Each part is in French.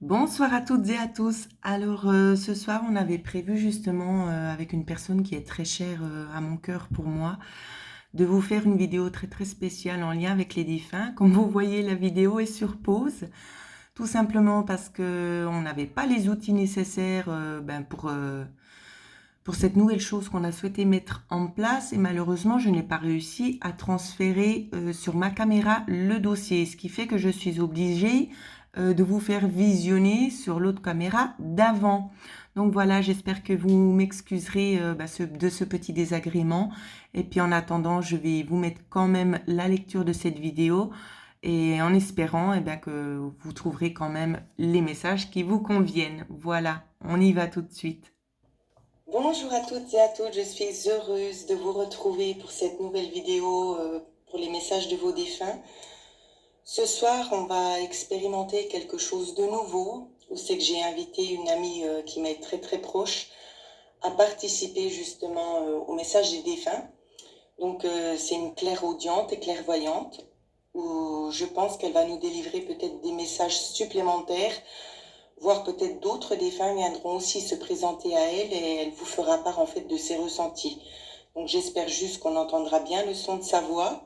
Bonsoir à toutes et à tous. Alors ce soir, on avait prévu justement avec une personne qui est très chère à mon cœur pour moi, de vous faire une vidéo très très spéciale en lien avec les défunts. Comme vous voyez, la vidéo est sur pause, tout simplement parce que on n'avait pas les outils nécessaires pour cette nouvelle chose qu'on a souhaité mettre en place et malheureusement, je n'ai pas réussi à transférer sur ma caméra le dossier, ce qui fait que je suis obligée de vous faire visionner sur l'autre caméra d'avant. Donc voilà, j'espère que vous m'excuserez de ce petit désagrément. Et puis en attendant, je vais vous mettre quand même la lecture de cette vidéo et en espérant que vous trouverez quand même les messages qui vous conviennent. Voilà, on y va tout de suite. Bonjour à toutes et à tous, je suis heureuse de vous retrouver pour cette nouvelle vidéo pour les messages de vos défunts. Ce soir, on va expérimenter quelque chose de nouveau, où c'est que j'ai invité une amie qui m'est très très proche à participer justement au message des défunts. Donc c'est une clairaudiente et clairvoyante, où je pense qu'elle va nous délivrer peut-être des messages supplémentaires, voire peut-être d'autres défunts viendront aussi se présenter à elle et elle vous fera part en fait de ses ressentis. Donc j'espère juste qu'on entendra bien le son de sa voix.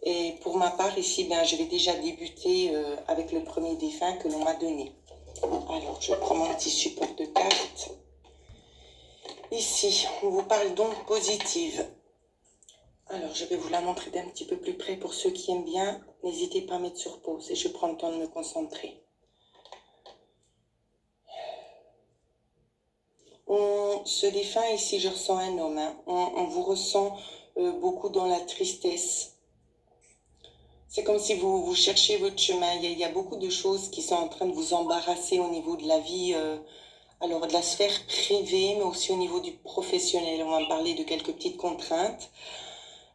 Et pour ma part ici, je vais déjà débuter avec le premier défunt que l'on m'a donné. Alors je prends mon petit support de cartes. Ici, on vous parle donc positive. Alors je vais vous la montrer d'un petit peu plus près pour ceux qui aiment bien. N'hésitez pas à mettre sur pause et je prends le temps de me concentrer. Ce défunt ici, je ressens un homme. Hein. On vous ressent beaucoup dans la tristesse. C'est comme si vous cherchez votre chemin. Il y a beaucoup de choses qui sont en train de vous embarrasser au niveau de la vie, alors de la sphère privée, mais aussi au niveau du professionnel. On va parler de quelques petites contraintes,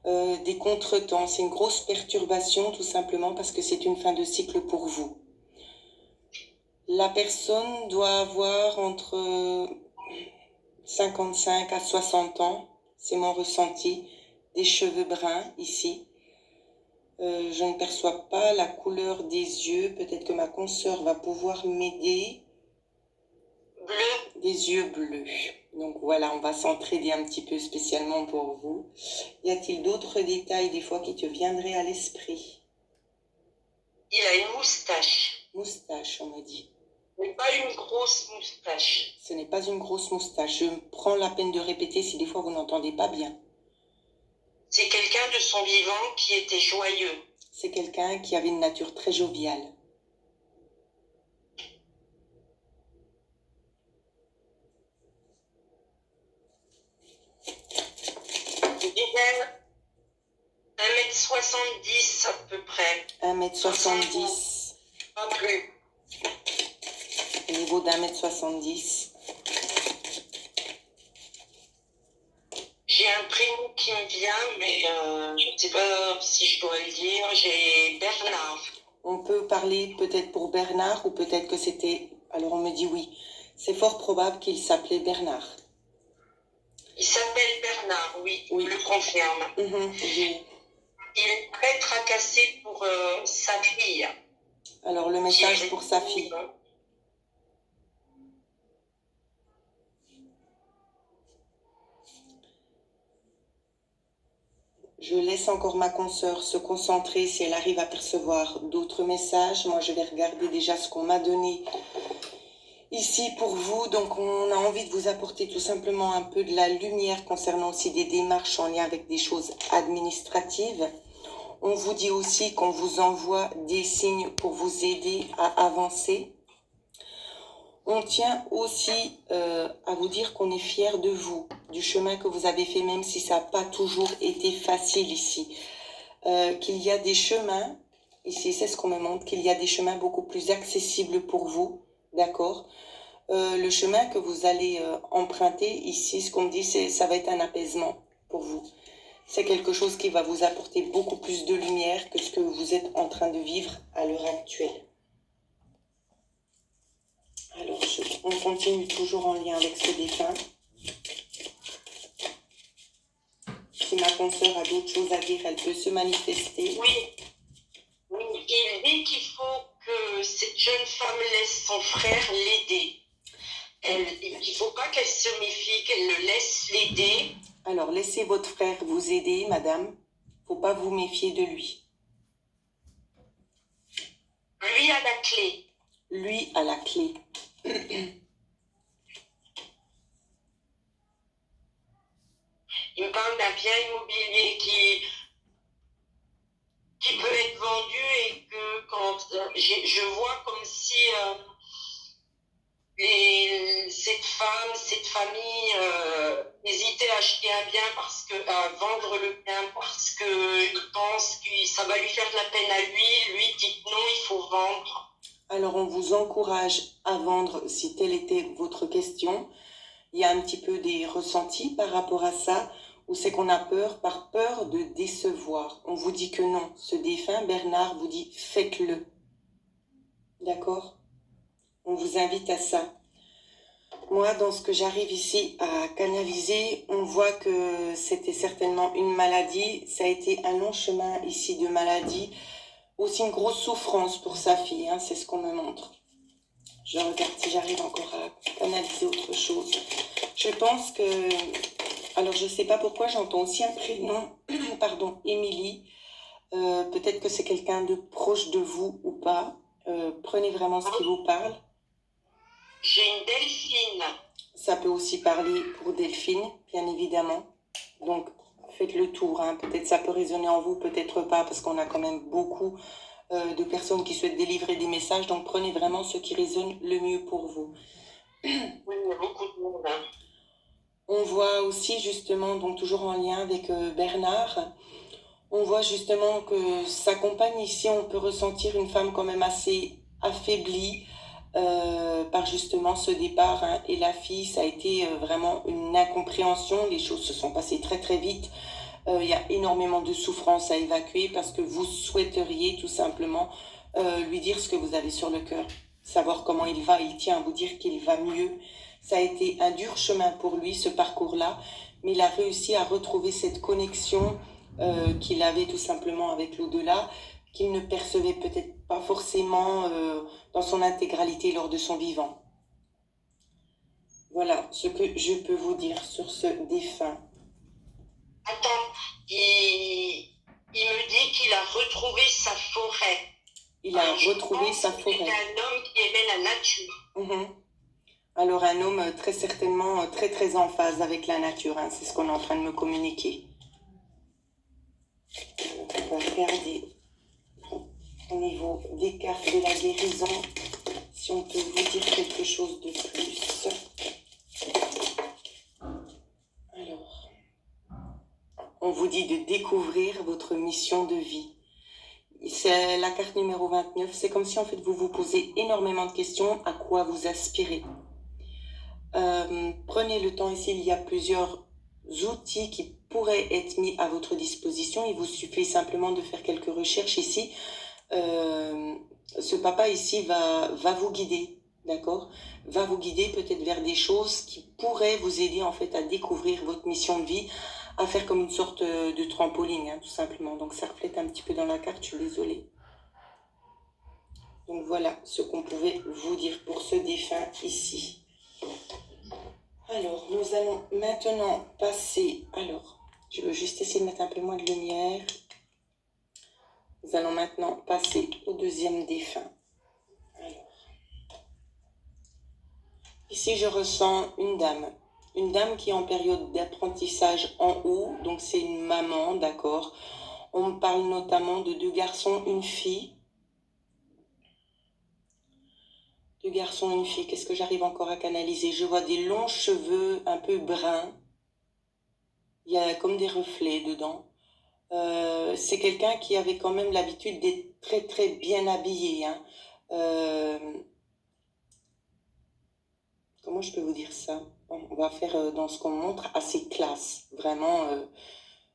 des contretemps. C'est une grosse perturbation tout simplement parce que c'est une fin de cycle pour vous. La personne doit avoir entre 55 à 60 ans, c'est mon ressenti, des cheveux bruns ici. Je ne perçois pas la couleur des yeux, peut-être que ma consoeur va pouvoir m'aider. Bleu. Des yeux bleus. Donc voilà, on va s'entraider un petit peu spécialement pour vous. Y a-t-il d'autres détails des fois qui te viendraient à l'esprit? Il a une moustache. Moustache, on me dit. Mais pas une grosse moustache. Ce n'est pas une grosse moustache. Je prends la peine de répéter si des fois vous n'entendez pas bien. C'est quelqu'un de son vivant qui était joyeux. C'est quelqu'un qui avait une nature très joviale. Je dirais 1,70 m à peu près. 1,70 m. Pas plus. Au niveau d'1,70 m. J'ai un prénom qui me vient, mais je ne sais pas si je dois le dire. J'ai Bernard. On peut parler peut-être pour Bernard ou peut-être que c'était... Alors on me dit oui. C'est fort probable qu'il s'appelait Bernard. Il s'appelle Bernard, oui, oui. Je le confirme. Oui. Il est très tracassé pour sa fille. Alors le message pour sa fille. Je laisse encore ma consoeur se concentrer si elle arrive à percevoir d'autres messages. Moi, je vais regarder déjà ce qu'on m'a donné ici pour vous. Donc, on a envie de vous apporter tout simplement un peu de la lumière concernant aussi des démarches en lien avec des choses administratives. On vous dit aussi qu'on vous envoie des signes pour vous aider à avancer. On tient aussi à vous dire qu'on est fiers de vous, du chemin que vous avez fait, même si ça n'a pas toujours été facile ici. Qu'il y a des chemins, ici c'est ce qu'on me montre, qu'il y a des chemins beaucoup plus accessibles pour vous, d'accord? Le chemin que vous allez emprunter ici, ce qu'on me dit, ça va être un apaisement pour vous. C'est quelque chose qui va vous apporter beaucoup plus de lumière que ce que vous êtes en train de vivre à l'heure actuelle. Alors, on continue toujours en lien avec ce défunt. Si ma consoeur a d'autres choses à dire, elle peut se manifester. Oui. Il dit qu'il faut que que cette jeune femme laisse son frère l'aider. Il ne faut pas qu'elle se méfie, qu'elle le laisse l'aider. Alors, laissez votre frère vous aider, madame. Faut pas vous méfier de lui. Lui a la clé. Lui a la clé. Il me parle d'un bien immobilier qui peut être vendu et que quand je vois comme si cette famille hésitait à acheter un bien à vendre le bien parce qu'il pense que ça va lui faire de la peine à lui. Lui dit non, il faut vendre. Alors, on vous encourage à vendre si telle était votre question. Il y a un petit peu des ressentis par rapport à ça, ou c'est qu'on a peur par peur de décevoir. On vous dit que non. Ce défunt, Bernard, vous dit faites-le. D'accord? On vous invite à ça. Moi, dans ce que j'arrive ici à canaliser, on voit que c'était certainement une maladie. Ça a été un long chemin ici de maladie. Aussi une grosse souffrance pour sa fille, hein, c'est ce qu'on me montre. Je regarde si j'arrive encore à canaliser autre chose. Je pense que... Alors, je ne sais pas pourquoi, j'entends aussi un prénom, pardon, Émilie. Peut-être que c'est quelqu'un de proche de vous ou pas. Prenez vraiment ce qui vous parle. J'ai une Delphine. Ça peut aussi parler pour Delphine, bien évidemment. Donc, faites le tour. Hein. Peut-être ça peut résonner en vous, peut-être pas, parce qu'on a quand même beaucoup de personnes qui souhaitent délivrer des messages. Donc, prenez vraiment ce qui résonne le mieux pour vous. Oui, il y a beaucoup de monde. Hein. On voit aussi justement, donc toujours en lien avec Bernard, on voit justement que sa compagne ici, on peut ressentir une femme quand même assez affaiblie par justement ce départ. Hein. Et la fille, ça a été vraiment une incompréhension. Les choses se sont passées très très vite. Il y a énormément de souffrance à évacuer parce que vous souhaiteriez tout simplement lui dire ce que vous avez sur le cœur. Savoir comment il va, il tient à vous dire qu'il va mieux. Ça a été un dur chemin pour lui, ce parcours-là, mais il a réussi à retrouver cette connexion qu'il avait tout simplement avec l'au-delà, qu'il ne percevait peut-être pas forcément dans son intégralité lors de son vivant. Voilà ce que je peux vous dire sur ce défunt. Attends, il me dit qu'il a retrouvé sa forêt. Il a retrouvé sa forêt. C'est un homme qui aimait la nature. Alors un homme très certainement très très en phase avec la nature, hein, c'est ce qu'on est en train de me communiquer. On va regarder au niveau des cartes de la guérison, si on peut vous dire quelque chose de plus. Alors, on vous dit de découvrir votre mission de vie. C'est la carte numéro 29, c'est comme si en fait vous vous posez énormément de questions à quoi vous aspirez. Prenez le temps ici, il y a plusieurs outils qui pourraient être mis à votre disposition. Il vous suffit simplement de faire quelques recherches ici. Ce papa ici va vous guider, d'accord? Va vous guider peut-être vers des choses qui pourraient vous aider en fait à découvrir votre mission de vie, à faire comme une sorte de trampoline, hein, tout simplement. Donc ça reflète un petit peu dans la carte, je suis désolée. Donc voilà ce qu'on pouvait vous dire pour ce défunt ici. Alors, nous allons maintenant passer... Alors, je veux juste essayer de mettre un peu moins de lumière. Nous allons maintenant passer au deuxième défunt. Alors, ici, je ressens une dame. Une dame qui est en période d'apprentissage en haut. Donc, c'est une maman, d'accord. On me parle notamment de 2 garçons, une fille. 2 garçons, une fille. Qu'est-ce que j'arrive encore à canaliser? Je vois des longs cheveux un peu bruns. Il y a comme des reflets dedans. C'est quelqu'un qui avait quand même l'habitude d'être très très bien habillé. Hein. Comment je peux vous dire ça? On va faire dans ce qu'on montre assez classe. Vraiment,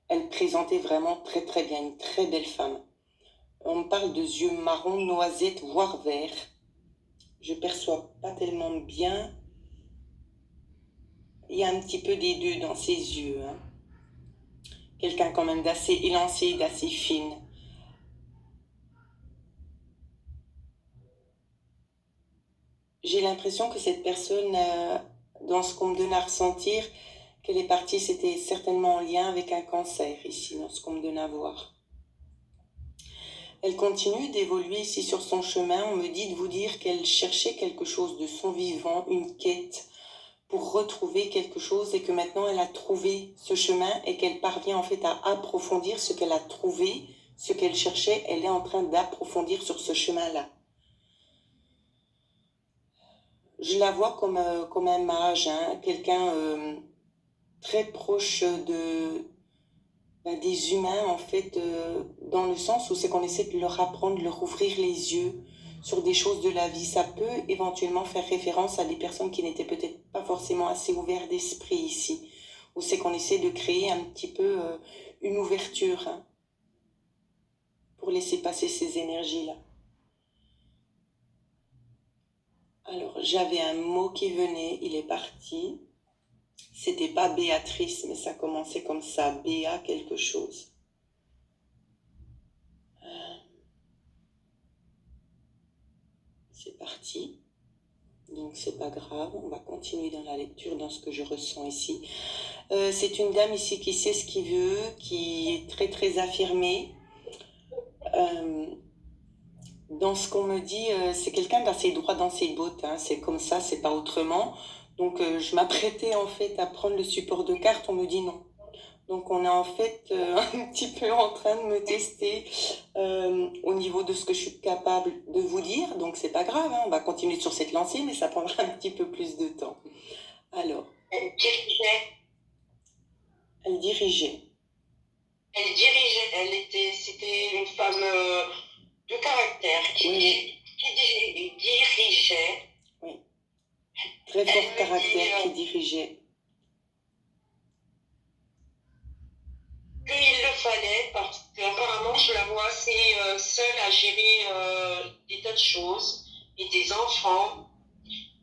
elle présentait vraiment très très bien. Une très belle femme. On me parle de yeux marron, noisette, voire vert. Je perçois pas tellement bien. Il y a un petit peu des deux dans ses yeux. Hein. Quelqu'un quand même d'assez élancé, d'assez fine. j'ai l'impression que cette personne, dans ce qu'on me donne à ressentir, qu'elle est partie, c'était certainement en lien avec un cancer, ici, dans ce qu'on me donne à voir. Elle continue d'évoluer ici sur son chemin. On me dit de vous dire qu'elle cherchait quelque chose de son vivant, une quête, pour retrouver quelque chose et que maintenant elle a trouvé ce chemin et qu'elle parvient en fait à approfondir ce qu'elle a trouvé, ce qu'elle cherchait, elle est en train d'approfondir sur ce chemin-là. Je la vois comme un mage, hein, quelqu'un très proche des humains en fait, dans le sens où c'est qu'on essaie de leur apprendre, de leur ouvrir les yeux sur des choses de la vie. Ça peut éventuellement faire référence à des personnes qui n'étaient peut-être pas forcément assez ouvertes d'esprit ici, où c'est qu'on essaie de créer un petit peu une ouverture, hein, pour laisser passer ces énergies-là. Alors, j'avais un mot qui venait, il est parti. C'était pas Béatrice, mais ça commençait comme ça, Béa quelque chose. C'est parti. Donc c'est pas grave, on va continuer dans la lecture, dans ce que je ressens ici. C'est une dame ici qui sait ce qu'il veut, qui est très très affirmée. Dans ce qu'on me dit, c'est quelqu'un d'assez droit dans ses bottes, hein, c'est comme ça, c'est pas autrement. Donc je m'apprêtais en fait à prendre le support de carte, on me dit non. Donc on est en fait un petit peu en train de me tester au niveau de ce que je suis capable de vous dire. Donc c'est pas grave, hein, on va continuer sur cette lancée, mais ça prendra un petit peu plus de temps. Alors. Elle dirigeait. Elle dirigeait. Elle dirigeait. C'était une femme de caractère qui dirigeait. Oui. Très fort caractère qui dirigeait. Qu'il le fallait parce qu'apparemment je la vois assez seule à gérer des tas de choses et des enfants.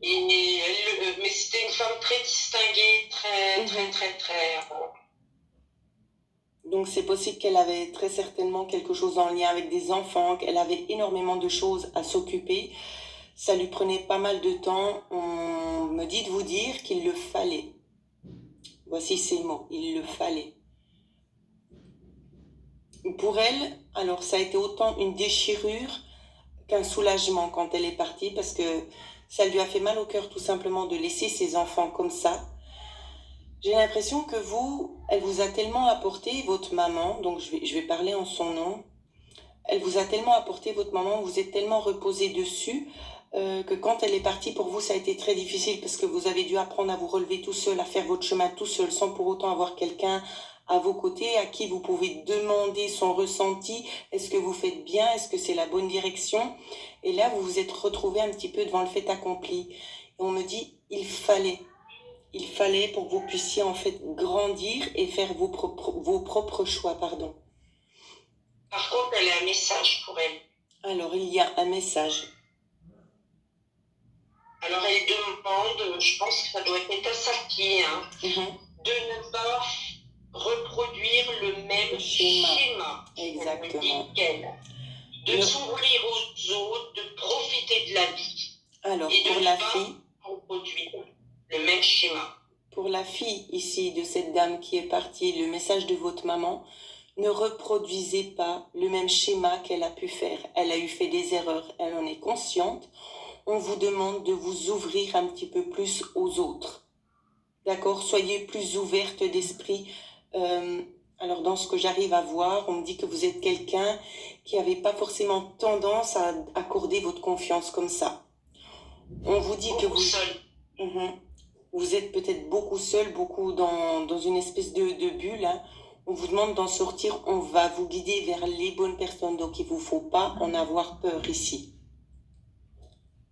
Mais c'était une femme très distinguée, très. Donc c'est possible qu'elle avait très certainement quelque chose en lien avec des enfants, qu'elle avait énormément de choses à s'occuper. Ça lui prenait pas mal de temps. On me dit de vous dire qu'il le fallait. Voici ces mots, il le fallait. Pour elle, alors ça a été autant une déchirure qu'un soulagement quand elle est partie, parce que ça lui a fait mal au cœur tout simplement de laisser ses enfants comme ça. J'ai l'impression que elle vous a tellement apporté, votre maman, donc je vais parler en son nom, elle vous a tellement apporté, votre maman, vous êtes tellement reposé dessus, que quand elle est partie, pour vous, ça a été très difficile, parce que vous avez dû apprendre à vous relever tout seul, à faire votre chemin tout seul, sans pour autant avoir quelqu'un à vos côtés, à qui vous pouvez demander son ressenti, est-ce que vous faites bien, est-ce que c'est la bonne direction? Et là, vous vous êtes retrouvé un petit peu devant le fait accompli. Et on me dit, il fallait pour que vous puissiez en fait grandir et faire vos propres choix, pardon. Par contre, elle a un message pour elle. Alors, il y a un message. Alors, elle demande, je pense que ça doit être à sa fille, hein, de ne pas reproduire le même schéma. Exactement. De s'ouvrir aux autres, de profiter de la vie. Alors, et pour la fille, reproduire le même schéma. Pour la fille ici de cette dame qui est partie, le message de votre maman, ne reproduisez pas le même schéma qu'elle a pu faire. Elle a eu fait des erreurs, elle en est consciente. On vous demande de vous ouvrir un petit peu plus aux autres. D'accord? Soyez plus ouverte d'esprit. Alors dans ce que j'arrive à voir, on me dit que vous êtes quelqu'un qui n'avait pas forcément tendance à accorder votre confiance comme ça. On vous dit que vous... seul. Vous êtes peut-être beaucoup seul, beaucoup dans une espèce de bulle. Hein. On vous demande d'en sortir, on va vous guider vers les bonnes personnes. Donc il ne vous faut pas en avoir peur ici.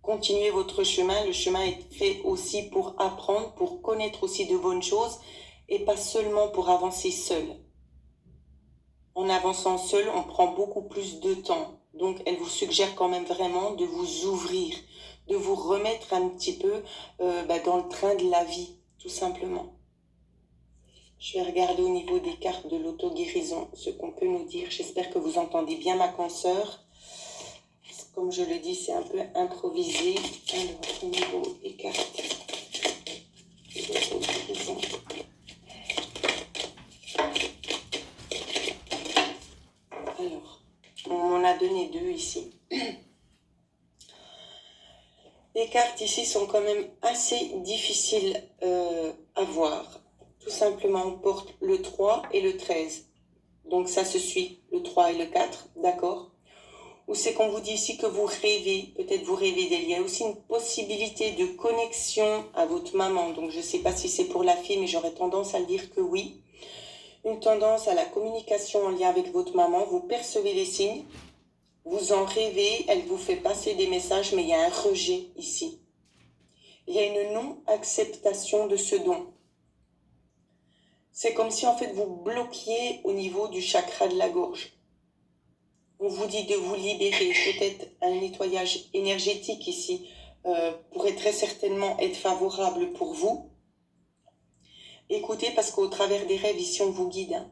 Continuez votre chemin. Le chemin est fait aussi pour apprendre, pour connaître aussi de bonnes choses et pas seulement pour avancer seul. En avançant seul, on prend beaucoup plus de temps. Donc elle vous suggère quand même vraiment de vous ouvrir, de vous remettre un petit peu dans le train de la vie, tout simplement. Je vais regarder au niveau des cartes de l'auto-guérison ce qu'on peut nous dire. J'espère que vous entendez bien ma consoeur. Comme je le dis, c'est un peu improvisé. Alors, au niveau des cartes, alors, on m'en a donné 2 ici. Les cartes ici sont quand même assez difficiles à voir. Tout simplement, on porte le 3 et le 13. Donc ça se suit, le 3 et le 4, d'accord? Ou c'est qu'on vous dit ici que vous rêvez, peut-être vous rêvez d'elle. Il y a aussi une possibilité de connexion à votre maman. Donc je ne sais pas si c'est pour la fille, mais j'aurais tendance à le dire que oui. Une tendance à la communication en lien avec votre maman. Vous percevez les signes, vous en rêvez, elle vous fait passer des messages, mais il y a un rejet ici. Il y a une non-acceptation de ce don. C'est comme si en fait vous bloquiez au niveau du chakra de la gorge. On vous dit de vous libérer, peut-être un nettoyage énergétique ici pourrait très certainement être favorable pour vous. Écoutez, parce qu'au travers des rêves, ici on vous guide. Hein.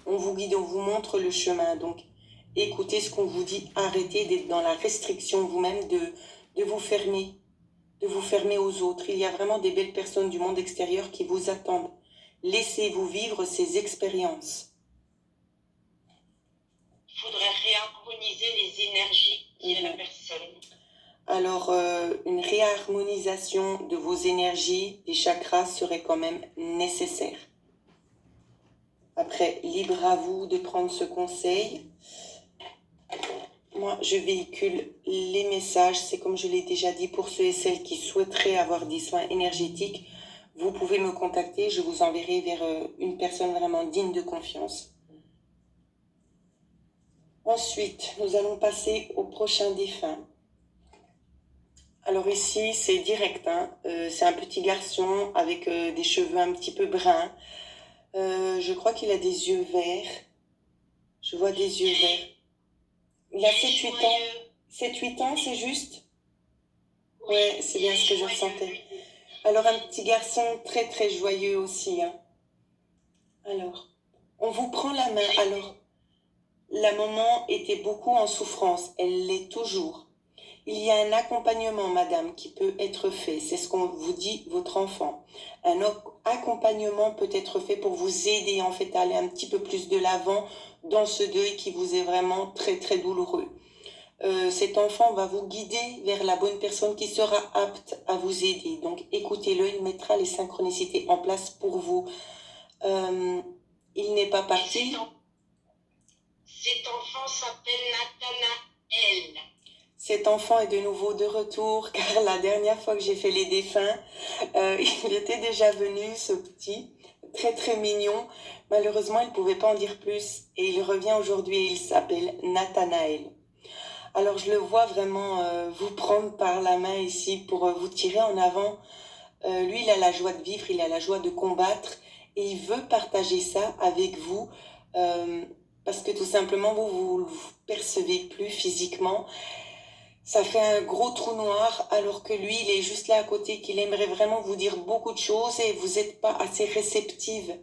On vous guide, on vous montre le chemin. Donc écoutez ce qu'on vous dit, arrêtez d'être dans la restriction vous-même, de vous fermer. De vous fermer aux autres. Il y a vraiment des belles personnes du monde extérieur qui vous attendent. Laissez-vous vivre ces expériences. Il faudrait réharmoniser les énergies de la personne. Alors, une réharmonisation de vos énergies, des chakras serait quand même nécessaire. Après, libre à vous de prendre ce conseil. Moi, je véhicule les messages. C'est comme je l'ai déjà dit, pour ceux et celles qui souhaiteraient avoir des soins énergétiques, vous pouvez me contacter. Je vous enverrai vers une personne vraiment digne de confiance. Ensuite, nous allons passer au prochain défunt. Alors ici, c'est direct. Hein. C'est un petit garçon avec des cheveux un petit peu bruns. Je crois qu'il a des yeux verts. Je vois des yeux verts. Il a 7-8 ans. 7-8 ans, c'est juste? Ouais, c'est bien ce que je ressentais. Alors, un petit garçon très très joyeux aussi. Hein. Alors, on vous prend la main. Alors, la maman était beaucoup en souffrance. Elle l'est toujours. Il y a un accompagnement, madame, qui peut être fait. C'est ce qu'on vous dit, votre enfant. Un accompagnement peut être fait pour vous aider, en fait, à aller un petit peu plus de l'avant dans ce deuil qui vous est vraiment très, très douloureux. Cet enfant va vous guider vers la bonne personne qui sera apte à vous aider. Donc, écoutez-le, il mettra les synchronicités en place pour vous. Il n'est pas parti. Cet enfant s'appelle Nathanaël. Cet enfant est de nouveau de retour, car la dernière fois que j'ai fait les défunts, il était déjà venu, ce petit, très très mignon. Malheureusement, il ne pouvait pas en dire plus, et il revient aujourd'hui et il s'appelle Nathanaël. Alors je le vois vraiment vous prendre par la main ici pour vous tirer en avant. Lui, il a la joie de vivre, il a la joie de combattre, et il veut partager ça avec vous, parce que tout simplement, vous le percevez plus physiquement. Ça fait un gros trou noir, alors que lui, il est juste là à côté, qu'il aimerait vraiment vous dire beaucoup de choses et vous n'êtes pas assez réceptive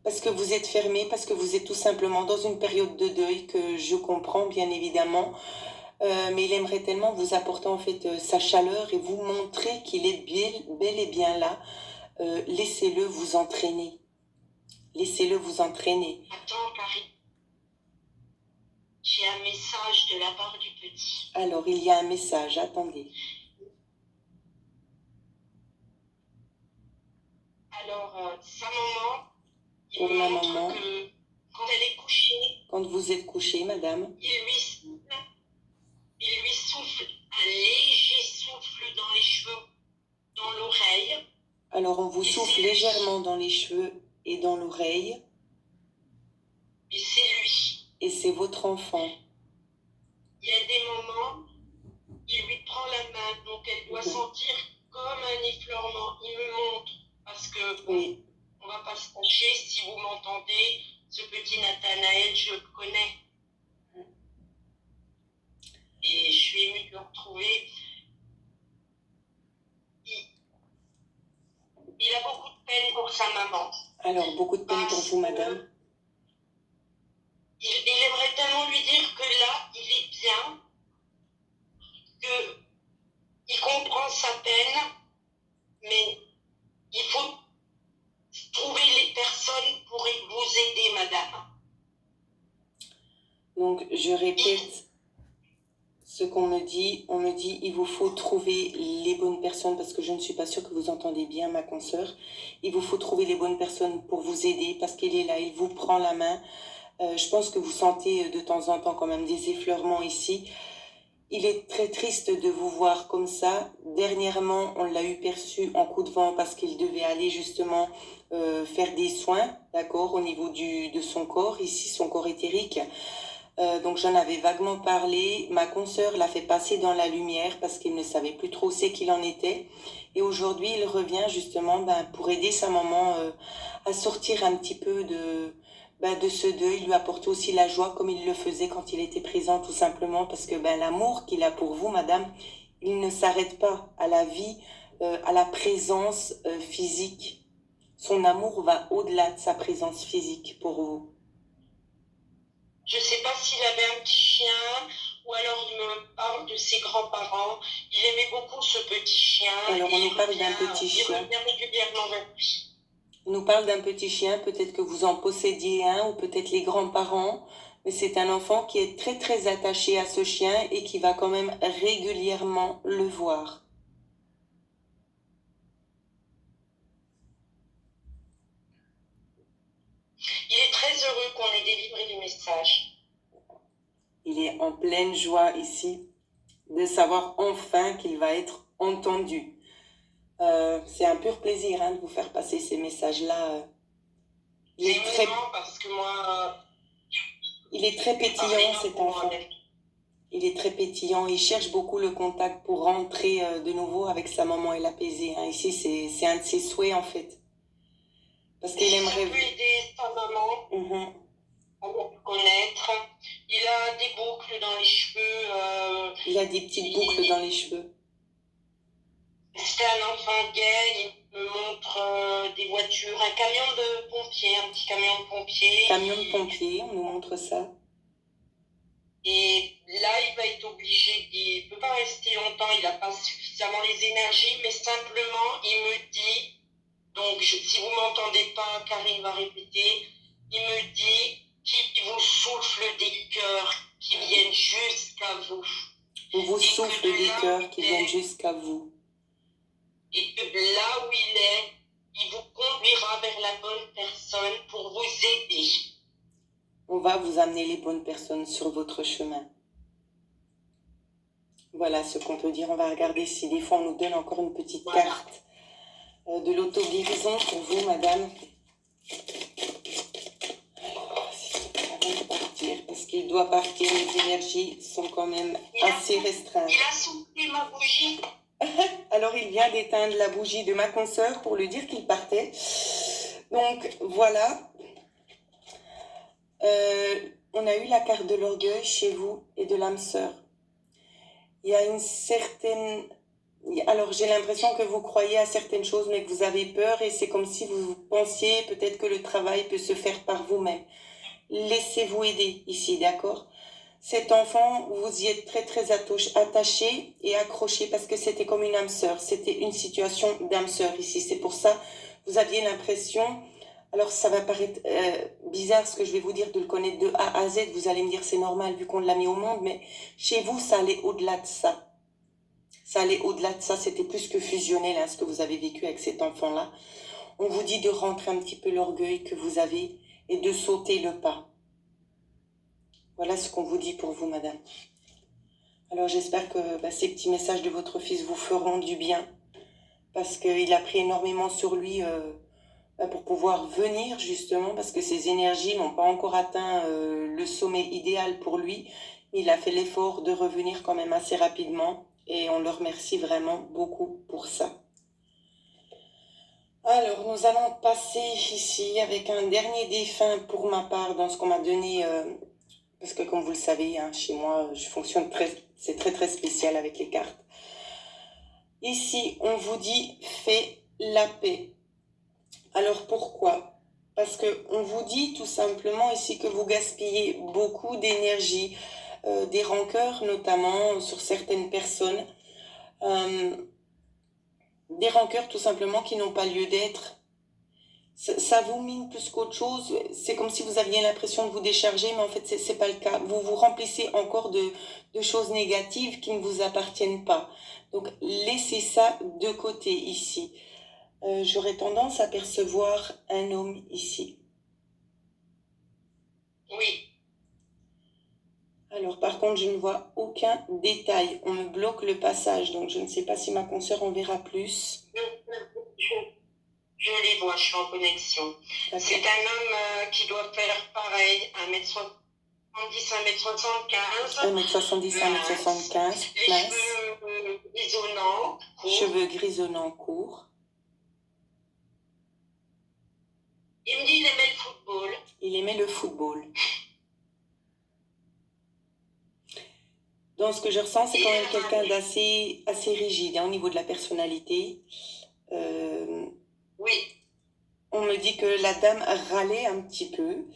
parce que vous êtes fermée, parce que vous êtes tout simplement dans une période de deuil que je comprends bien évidemment. Mais il aimerait tellement vous apporter en fait sa chaleur et vous montrer qu'il est bel et bien là. Laissez-le vous entraîner. Laissez-le vous entraîner. Attends, Carrie. J'ai un message de la part du petit. Alors, il y a un message, attendez. Alors, sa maman, pour la maman, que quand elle est couchée, quand vous êtes couchée, madame, il lui souffle un léger souffle dans les cheveux, dans l'oreille. Alors, on vous souffle légèrement dans les cheveux et dans l'oreille. Et c'est lui. Et c'est votre enfant. Il y a des moments, il lui prend la main, donc elle doit sentir comme un effleurement. Il me montre, parce que oui. On va pas se cacher, si vous m'entendez, ce petit Nathanaël, je le connais. Et je suis émue de le retrouver. Il a beaucoup de peine pour sa maman. Alors, beaucoup de peine pour vous, madame. Il aimerait tellement lui dire que là, il est bien, sa peine, mais il faut trouver les personnes pour vous aider, madame. Donc, je répète ce qu'on me dit. On me dit, il vous faut trouver les bonnes personnes, parce que je ne suis pas sûre que vous entendez bien, ma consoeur. Il vous faut trouver les bonnes personnes pour vous aider, parce qu'il est là, il vous prend la main. Je pense que vous sentez de temps en temps quand même des effleurements ici. Il est très triste de vous voir comme ça. Dernièrement, on l'a eu perçu en coup de vent parce qu'il devait aller justement faire des soins, d'accord, au niveau de son corps, ici son corps éthérique. Donc j'en avais vaguement parlé. Ma consoeur l'a fait passer dans la lumière parce qu'il ne savait plus trop ce qu'il en était. Et aujourd'hui, il revient justement pour aider sa maman à sortir un petit peu de ce deuil, lui apporter aussi la joie comme il le faisait quand il était présent, tout simplement parce que l'amour qu'il a pour vous, madame, il ne s'arrête pas à la vie, à la présence physique. Son amour va au-delà de sa présence physique pour vous. Je ne sais pas s'il avait un petit chien ou alors il me parle de ses grands-parents. Il aimait beaucoup ce petit chien. Alors on nous parle d'un petit chien. Il revient régulièrement vers lui. On nous parle d'un petit chien, peut-être que vous en possédiez un ou peut-être les grands-parents, mais c'est un enfant qui est très très attaché à ce chien et qui va quand même régulièrement le voir. Il est très heureux qu'on ait délivré les messages. Il est en pleine joie ici de savoir enfin qu'il va être entendu. C'est un pur plaisir de vous faire passer ces messages-là. C'est émouvant parce que moi... il est très pétillant, cet enfant. Il est très pétillant. Il cherche beaucoup le contact pour rentrer de nouveau avec sa maman et l'apaiser. Ici, c'est un de ses souhaits, en fait. Parce qu'il aimerait... Il peut aider sa maman à le connaître. Il a des boucles dans les cheveux. Il a des petites boucles dans les cheveux. C'est un enfant gay, il me montre des voitures, un camion de pompier, un petit camion de pompier. Camion de pompier, on nous montre ça. Et là, il va être obligé, il ne peut pas rester longtemps, il n'a pas suffisamment les énergies, mais simplement, il me dit, donc si vous ne m'entendez pas, Karine va répéter, il me dit qu'il vous souffle des cœurs qui viennent jusqu'à vous. On vous souffle des cœurs qui viennent jusqu'à vous. Et que là où il vous conduira vers la bonne personne pour vous aider. On va vous amener les bonnes personnes sur votre chemin. Voilà ce qu'on peut dire. On va regarder si des fois on nous donne encore une petite carte de l'auto-guérison pour vous, madame. Alors, avant de partir, parce qu'il doit partir, les énergies sont quand même assez restreintes. Il a soufflé ma bougie. Alors, il vient d'éteindre la bougie de ma consoeur pour lui dire qu'il partait. Donc, voilà. On a eu la carte de l'orgueil chez vous et de l'âme sœur. Il y a une certaine... Alors, j'ai l'impression que vous croyez à certaines choses, mais que vous avez peur et c'est comme si vous pensiez peut-être que le travail peut se faire par vous-même. Laissez-vous aider ici, d'accord ? Cet enfant, vous y êtes très très attaché et accroché parce que c'était comme une âme sœur. C'était une situation d'âme sœur ici. C'est pour ça vous aviez l'impression... Alors ça va paraître bizarre ce que je vais vous dire de le connaître de A à Z. Vous allez me dire c'est normal vu qu'on l'a mis au monde, mais chez vous ça allait au-delà de ça. Ça allait au-delà de ça. C'était plus que fusionnel ce que vous avez vécu avec cet enfant-là. On vous dit de rentrer un petit peu l'orgueil que vous avez et de sauter le pas. Voilà ce qu'on vous dit pour vous, madame. Alors j'espère que ces petits messages de votre fils vous feront du bien parce qu'il a pris énormément sur lui pour pouvoir venir justement parce que ses énergies n'ont pas encore atteint le sommet idéal pour lui. Il a fait l'effort de revenir quand même assez rapidement et on le remercie vraiment beaucoup pour ça. Alors nous allons passer ici avec un dernier défunt pour ma part dans ce qu'on m'a donné... Parce que comme vous le savez, chez moi, je fonctionne c'est très très spécial avec les cartes. Ici, on vous dit fais la paix. Alors pourquoi ? Parce qu'on vous dit tout simplement ici que vous gaspillez beaucoup d'énergie, des rancœurs notamment sur certaines personnes. des rancœurs tout simplement qui n'ont pas lieu d'être. Ça vous mine plus qu'autre chose. C'est comme si vous aviez l'impression de vous décharger, mais en fait, c'est pas le cas. Vous vous remplissez encore de choses négatives qui ne vous appartiennent pas. Donc, laissez ça de côté ici. J'aurais tendance à percevoir un homme ici. Oui. Alors, par contre, je ne vois aucun détail. On me bloque le passage, donc je ne sais pas si ma consoeur en verra plus. Je les vois, je suis en connexion. C'est un homme qui doit faire pareil, 1m70, 1m75. 1m70, 1m75. Les cheveux grisonnants. Cheveux grisonnants courts. Il me dit qu'il aimait le football. Il aimait le football. Donc, ce que je ressens, c'est quand même quelqu'un d'assez rigide hein, au niveau de la personnalité. Oui. On me dit que la dame râlait un petit peu,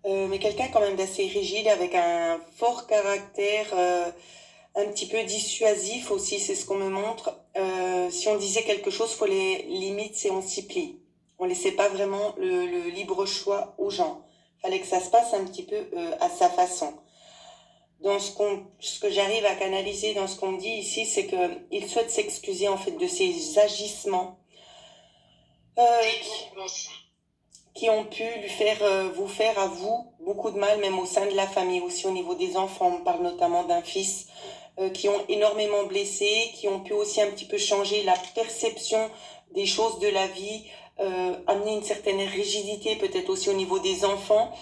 mais quelqu'un quand même d'assez rigide, avec un fort caractère, un petit peu dissuasif aussi, c'est ce qu'on me montre. Si on disait quelque chose, faut les limites, c'est on s'y plie. On laissait pas vraiment le libre choix aux gens. Fallait que ça se passe un petit peu à sa façon. Dans ce que j'arrive à canaliser dans ce qu'on me dit ici, c'est qu'il souhaite s'excuser en fait de ses agissements qui ont pu vous faire à vous beaucoup de mal, même au sein de la famille, aussi au niveau des enfants. On parle notamment d'un fils qui ont énormément blessé, qui ont pu aussi un petit peu changer la perception des choses de la vie, amener une certaine rigidité peut-être aussi au niveau des enfants.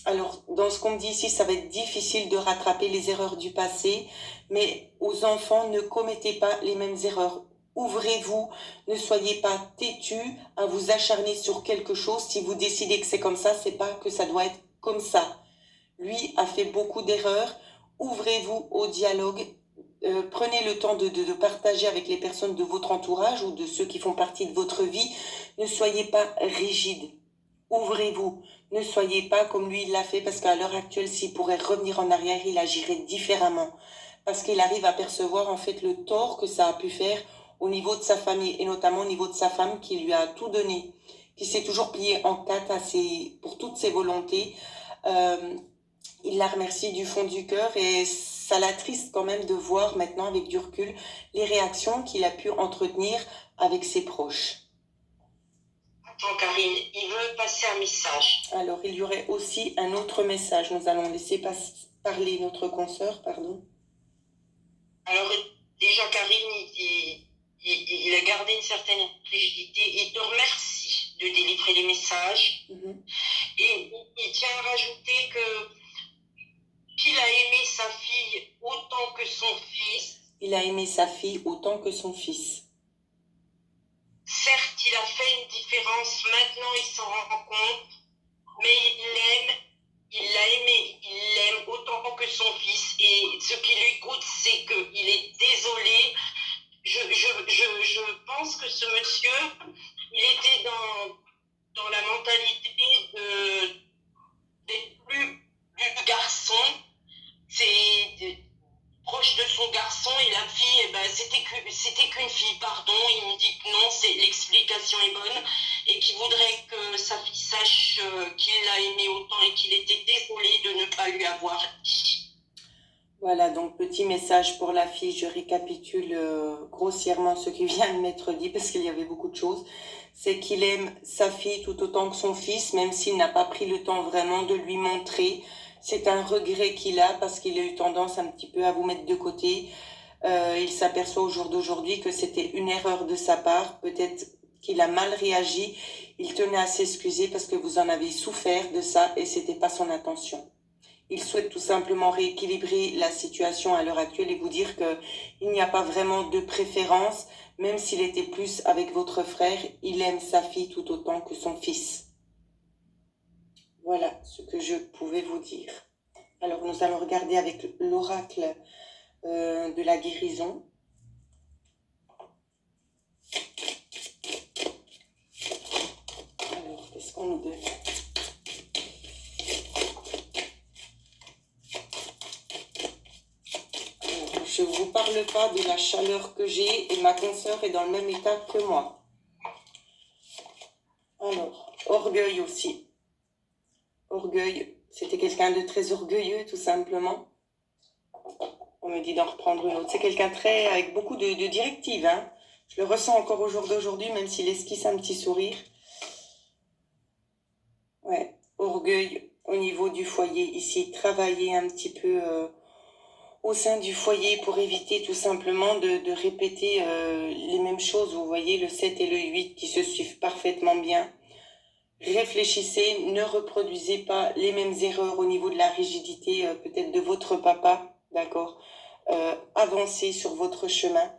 Alors, dans ce qu'on me dit ici, ça va être difficile de rattraper les erreurs du passé, mais aux enfants, ne commettez pas les mêmes erreurs. Ouvrez-vous, ne soyez pas têtus à vous acharner sur quelque chose. Si vous décidez que c'est comme ça, c'est pas que ça doit être comme ça. Lui a fait beaucoup d'erreurs. Ouvrez-vous au dialogue. Prenez le temps de partager avec les personnes de votre entourage ou de ceux qui font partie de votre vie. Ne soyez pas rigide. Ouvrez-vous. Ne soyez pas comme lui il l'a fait, parce qu'à l'heure actuelle, s'il pourrait revenir en arrière, il agirait différemment. Parce qu'il arrive à percevoir en fait le tort que ça a pu faire au niveau de sa famille, et notamment au niveau de sa femme qui lui a tout donné, qui s'est toujours pliée en quatre pour toutes ses volontés. Il la remercie du fond du cœur, et ça l'attriste quand même de voir maintenant avec du recul les réactions qu'il a pu entretenir avec ses proches. Attends Karine, il veut passer un message. Alors, il y aurait aussi un autre message. Nous allons laisser parler notre consoeur, pardon. Alors, déjà Karine, il a gardé une certaine rigidité. Il te remercie de délivrer les messages. Et il tient à rajouter qu'il a aimé sa fille autant que son fils. Il a aimé sa fille autant que son fils. Certes, il a fait une différence, maintenant il s'en rend compte, mais il l'a aimé, il l'aime autant que son fils. Et ce qui lui coûte, c'est qu'il est désolé. Je pense que ce monsieur, il était dans la mentalité d'être plus du garçon. C'est proche de son garçon, et la fille, eh ben, c'était qu'une fille, pardon. Il me dit que non, l'explication est bonne, et qu'il voudrait que sa fille sache qu'il l'a aimé autant et qu'il était désolé de ne pas lui avoir dit. Voilà, donc petit message pour la fille. Je récapitule grossièrement ce qui vient de m'être dit, parce qu'il y avait beaucoup de choses. C'est qu'il aime sa fille tout autant que son fils, même s'il n'a pas pris le temps vraiment de lui montrer. C'est un regret qu'il a, parce qu'il a eu tendance un petit peu à vous mettre de côté. Il s'aperçoit au jour d'aujourd'hui que c'était une erreur de sa part. Peut-être qu'il a mal réagi. Il tenait à s'excuser parce que vous en avez souffert de ça, et c'était pas son intention. Il souhaite tout simplement rééquilibrer la situation à l'heure actuelle et vous dire qu'il n'y a pas vraiment de préférence. Même s'il était plus avec votre frère, il aime sa fille tout autant que son fils. Voilà ce que je pouvais vous dire. Alors nous allons regarder avec l'oracle de la guérison. Alors, qu'est-ce qu'on nous donne ? je ne vous parle pas de la chaleur que j'ai et ma consoeur est dans le même état que moi. Alors, orgueil aussi. Orgueil, c'était quelqu'un de très orgueilleux, tout simplement. On me dit d'en reprendre une autre. C'est quelqu'un avec beaucoup de directives. Hein. Je le ressens encore au jour d'aujourd'hui, même s'il esquisse un petit sourire. Ouais, orgueil au niveau du foyer. Ici, travailler un petit peu au sein du foyer pour éviter tout simplement de répéter les mêmes choses. Vous voyez, le 7 et le 8 qui se suivent parfaitement bien. Réfléchissez, ne reproduisez pas les mêmes erreurs au niveau de la rigidité peut-être de votre papa, d'accord. Avancez sur votre chemin.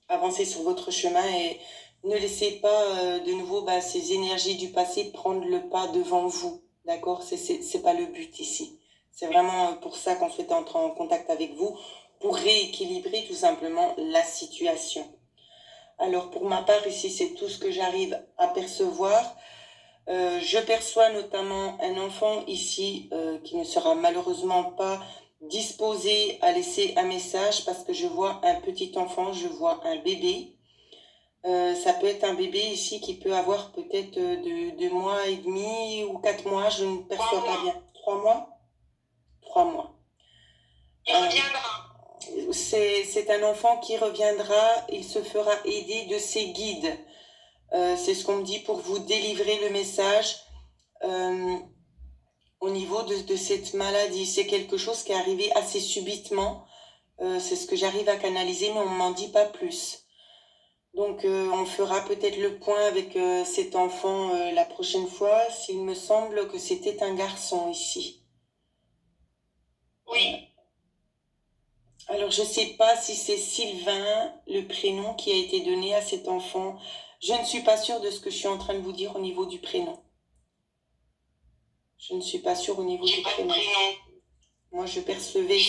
Avancez sur votre chemin et ne laissez pas de nouveau ces énergies du passé prendre le pas devant vous, d'accord. C'est pas le but ici. C'est vraiment pour ça qu'on souhaite entrer en contact avec vous, pour rééquilibrer tout simplement la situation. Alors pour ma part ici, c'est tout ce que j'arrive à percevoir. Je perçois notamment un enfant ici qui ne sera malheureusement pas disposé à laisser un message parce que je vois un petit enfant, je vois un bébé. Ça peut être un bébé ici qui peut avoir peut-être 2 mois et demi ou 4 mois, je ne perçois pas bien. 3 mois 3 mois. Il reviendra. C'est un enfant qui reviendra, il se fera aider de ses guides. C'est ce qu'on me dit pour vous délivrer le message au niveau de cette maladie. C'est quelque chose qui est arrivé assez subitement. C'est ce que j'arrive à canaliser, mais on ne m'en dit pas plus. Donc on fera peut-être le point avec cet enfant la prochaine fois, s'il me semble que c'était un garçon ici. Oui. Alors je ne sais pas si c'est Sylvain, le prénom qui a été donné à cet enfant. Je ne suis pas sûre de ce que je suis en train de vous dire au niveau du prénom. Je ne suis pas sûre au niveau du prénom. Moi je percevais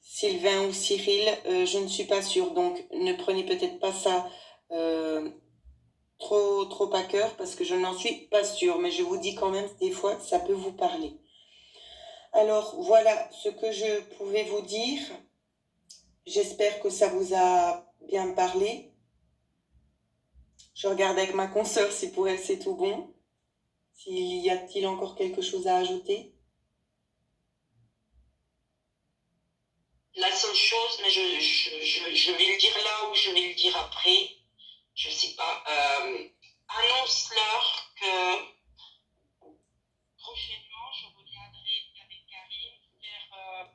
Sylvain ou Cyril, je ne suis pas sûre. Donc ne prenez peut-être pas ça trop à cœur parce que je n'en suis pas sûre. Mais je vous dis quand même des fois que ça peut vous parler. Alors voilà ce que je pouvais vous dire. J'espère que ça vous a bien parlé. Je regarde avec ma consoeur si pour elle c'est tout bon. Y a-t-il encore quelque chose à ajouter? La seule chose, mais je vais le dire là ou je vais le dire après, je ne sais pas, annonce-leur que prochainement je reviendrai avec Karine faire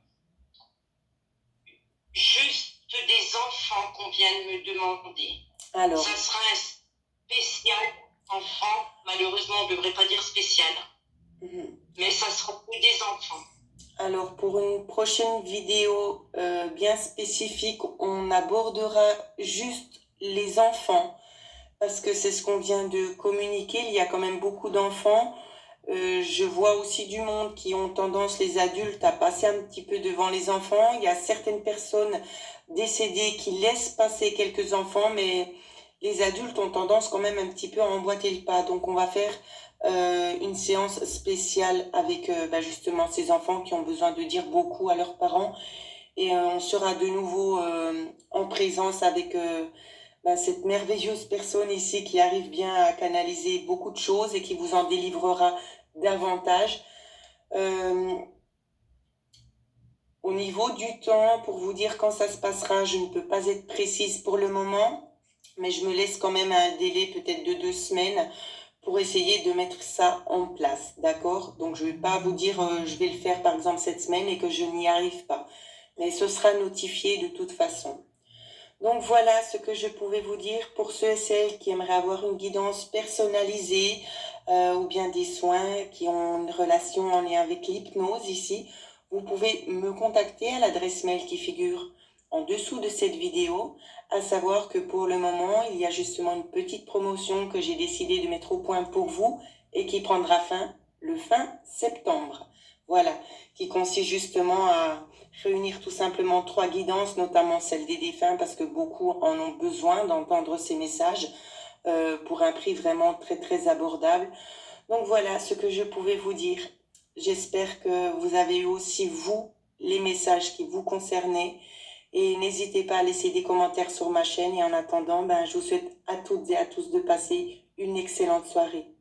juste des enfants qu'on vient de me demander. Alors, ça sera un spécial enfant. Malheureusement, on ne devrait pas dire spécial. Mais ça sera que des enfants. Alors, pour une prochaine vidéo bien spécifique, on abordera juste les enfants. Parce que c'est ce qu'on vient de communiquer. Il y a quand même beaucoup d'enfants. Je vois aussi du monde qui ont tendance, les adultes, à passer un petit peu devant les enfants. Il y a certaines personnes décédées qui laissent passer quelques enfants, mais les adultes ont tendance quand même un petit peu à emboîter le pas. Donc on va faire une séance spéciale avec justement ces enfants qui ont besoin de dire beaucoup à leurs parents. Et on sera de nouveau en présence avec cette merveilleuse personne ici qui arrive bien à canaliser beaucoup de choses et qui vous en délivrera davantage. Au niveau du temps, pour vous dire quand ça se passera, je ne peux pas être précise pour le moment, mais je me laisse quand même un délai peut-être de 2 semaines pour essayer de mettre ça en place, d'accord? Donc je ne vais pas vous dire je vais le faire par exemple cette semaine et que je n'y arrive pas, mais ce sera notifié de toute façon. Donc voilà ce que je pouvais vous dire pour ceux et celles qui aimeraient avoir une guidance personnalisée ou bien des soins qui ont une relation en lien avec l'hypnose ici. Vous pouvez me contacter à l'adresse mail qui figure en dessous de cette vidéo, à savoir que pour le moment, il y a justement une petite promotion que j'ai décidé de mettre au point pour vous et qui prendra fin le fin septembre. Voilà, qui consiste justement à réunir tout simplement 3 guidances, notamment celle des défunts, parce que beaucoup en ont besoin d'entendre ces messages pour un prix vraiment très très abordable. Donc voilà ce que je pouvais vous dire. J'espère que vous avez eu aussi, vous, les messages qui vous concernaient. Et n'hésitez pas à laisser des commentaires sur ma chaîne. Et en attendant, je vous souhaite à toutes et à tous de passer une excellente soirée.